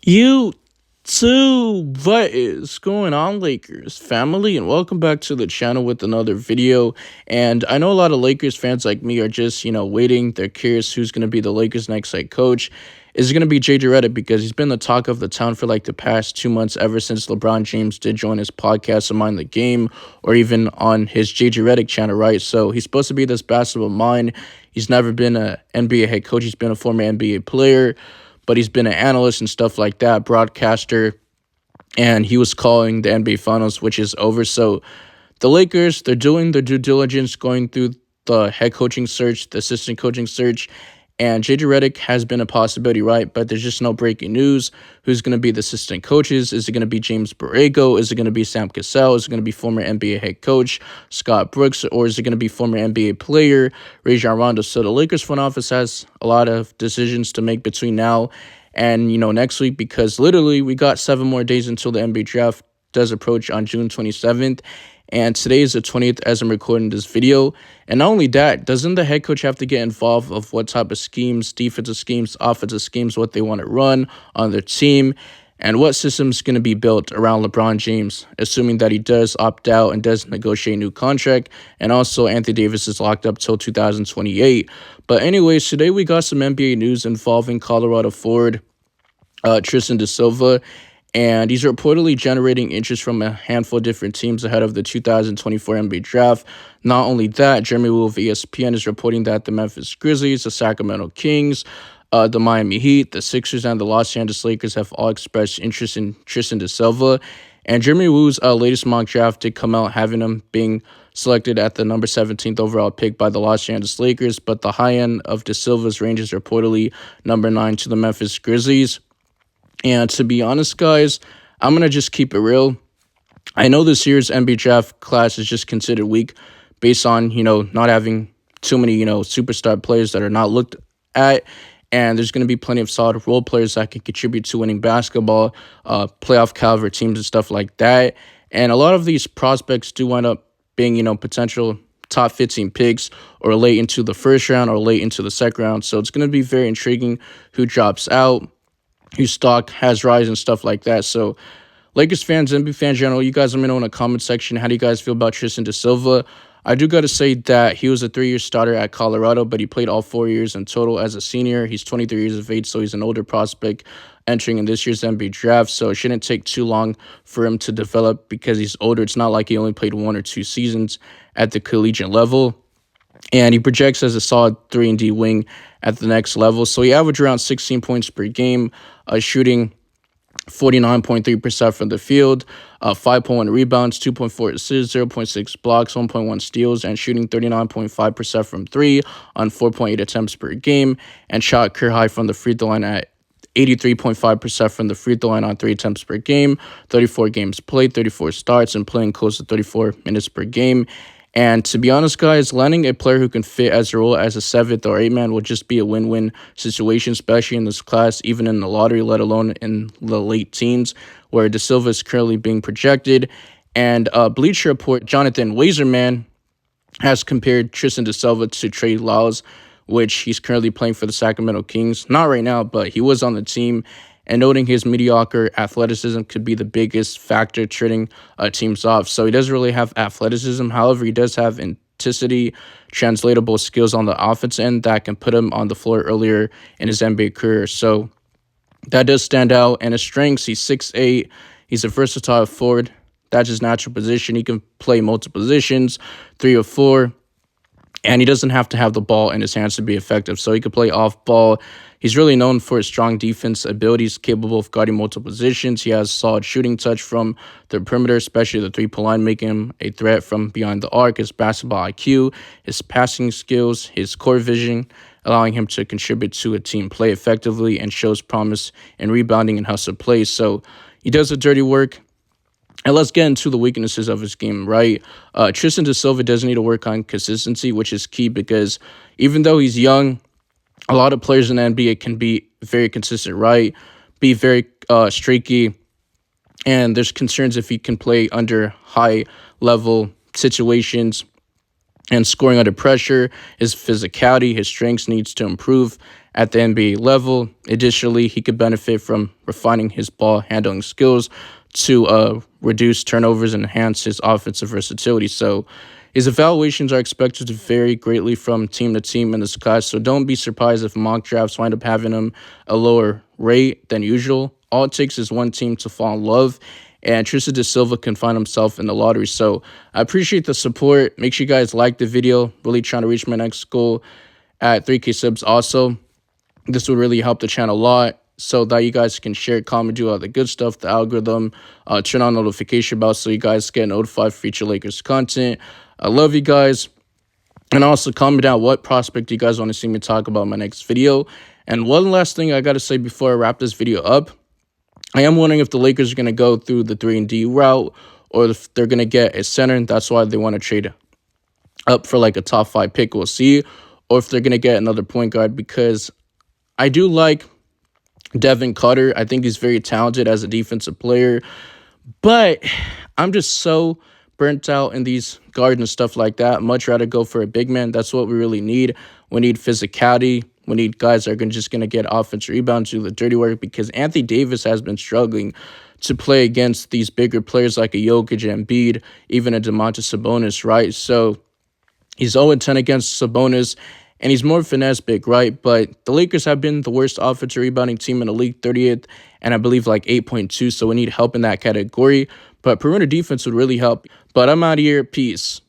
You too. What is going on, Lakers family? And welcome back to the channel with another video. And I know a lot of Lakers fans like me are just, waiting. They're curious who's going to be the Lakers' next head coach. Is it going to be JJ Redick? Because he's been the talk of the town for like the past 2 months, ever since LeBron James did join his podcast, Mind the Game, or even on his JJ Redick channel, right? So he's supposed to be this basketball mind. He's never been an NBA head coach. He's been a former NBA player, but he's been an analyst and stuff like that, broadcaster, and he was calling the NBA Finals, which is over. So the Lakers, they're doing their due diligence, going through the head coaching search, the assistant coaching search, and JJ Redick has been a possibility, right? But there's just no breaking news. Who's going to be the assistant coaches? Is it going to be James Borrego? Is it going to be Sam Cassell? Is it going to be former NBA head coach Scott Brooks? Or is it going to be former NBA player Rajon Rondo? So the Lakers front office has a lot of decisions to make between now and, next week, because literally we got 7 more days until the NBA draft does approach on June 27th. And today is the 20th as I'm recording this video. And not only that, doesn't the head coach have to get involved of what type of schemes, defensive schemes, offensive schemes, what they want to run on their team, and what system's going to be built around LeBron James, assuming that he does opt out and does negotiate a new contract. And also Anthony Davis is locked up till 2028. But anyways, today we got some NBA news involving Colorado forward Tristan da Silva. And he's reportedly generating interest from a handful of different teams ahead of the 2024 NBA draft. Not only that, Jeremy Wu of ESPN is reporting that the Memphis Grizzlies, the Sacramento Kings, the Miami Heat, the Sixers, and the Los Angeles Lakers have all expressed interest in Tristan da Silva. And Jeremy Wu's latest mock draft did come out having him being selected at the number 17th overall pick by the Los Angeles Lakers, but the high end of da Silva's range is reportedly number 9 to the Memphis Grizzlies. And to be honest, guys, I'm going to just keep it real. I know this year's NBA draft class is just considered weak based on, not having too many, superstar players that are not looked at. And there's going to be plenty of solid role players that can contribute to winning basketball, playoff caliber teams and stuff like that. And a lot of these prospects do wind up being, potential top 15 picks or late into the first round or late into the second round. So it's going to be very intriguing who drops out, whose stock has rise and stuff like that. So Lakers fans, NBA fans in general, you guys let me know in the comment section, how do you guys feel about Tristan da Silva? I do got to say that he was a 3-year starter at Colorado, but he played all 4 years in total as a senior. He's 23 years of age, so he's an older prospect entering in this year's NBA draft. So it shouldn't take too long for him to develop because he's older. It's not like he only played 1 or 2 seasons at the collegiate level. And he projects as a solid 3-and-D wing at the next level. So he averaged around 16 points per game, shooting 49.3% from the field, 5.1 rebounds, 2.4 assists, 0.6 blocks, 1.1 steals, and shooting 39.5% from 3 on 4.8 attempts per game, and shot career high from the free throw line at 83.5% from the free throw line on 3 attempts per game, 34 games played, 34 starts, and playing close to 34 minutes per game. And to be honest, guys, landing a player who can fit as a role as a 7th or 8th man will just be a win-win situation, especially in this class, even in the lottery, let alone in the late teens, where da Silva is currently being projected. And Bleacher Report, Jonathan Wazerman has compared Tristan da Silva to Trey Lyles, which he's currently playing for the Sacramento Kings. Not right now, but he was on the team. And noting his mediocre athleticism could be the biggest factor turning teams off. So he doesn't really have athleticism. However, he does have intensity, translatable skills on the offense end that can put him on the floor earlier in his NBA career. So that does stand out. And his strengths, he's 6'8". He's a versatile forward. That's his natural position. He can play multiple positions, 3 or 4. And he doesn't have to have the ball in his hands to be effective. So he can play off ball. He's really known for his strong defense abilities, capable of guarding multiple positions. He has solid shooting touch from the perimeter, especially the 3-point line, making him a threat from behind the arc. His basketball IQ, his passing skills, his core vision, allowing him to contribute to a team play effectively, and shows promise in rebounding and hustle plays. So he does the dirty work. And let's get into the weaknesses of his game, right? Tristan da Silva does need to work on consistency, which is key because even though he's young, a lot of players in the NBA can be very consistent, right? Be very streaky. And there's concerns if he can play under high-level situations and scoring under pressure. His physicality, his strengths needs to improve at the NBA level. Additionally, he could benefit from refining his ball handling skills to reduce turnovers and enhance his offensive versatility. So his evaluations are expected to vary greatly from team to team in this class, so don't be surprised if mock drafts wind up having him a lower rate than usual. All it takes is one team to fall in love, and Tristan da Silva can find himself in the lottery. So I appreciate the support. Make sure you guys like the video. Really trying to reach my next goal at 3K subs also. This would really help the channel a lot, so that you guys can share, comment, do all the good stuff, the algorithm, turn on notification bell so you guys get notified for future Lakers content. I love you guys. And also comment down what prospect you guys want to see me talk about in my next video. And one last thing I got to say before I wrap this video up. I am wondering if the Lakers are going to go through the 3-and-D route or if they're going to get a center. That's why they want to trade up for like a top 5 pick. We'll see. Or if they're going to get another point guard, because I do like Devin Carter. I think he's very talented as a defensive player, but I'm just so burnt out in these guards and stuff like that. Much rather go for a big man. That's what we really need. We need physicality. We need guys that are just going to get offensive rebounds, do the dirty work, because Anthony Davis has been struggling to play against these bigger players like a Jokic and Embiid, even a Domantas Sabonis, right? So he's 0-10 against Sabonis, and he's more finesse big, right? But the Lakers have been the worst offensive rebounding team in the league, 30th, and I believe like 8.2, so we need help in that category. But perimeter defense would really help. But I'm out of here. Peace.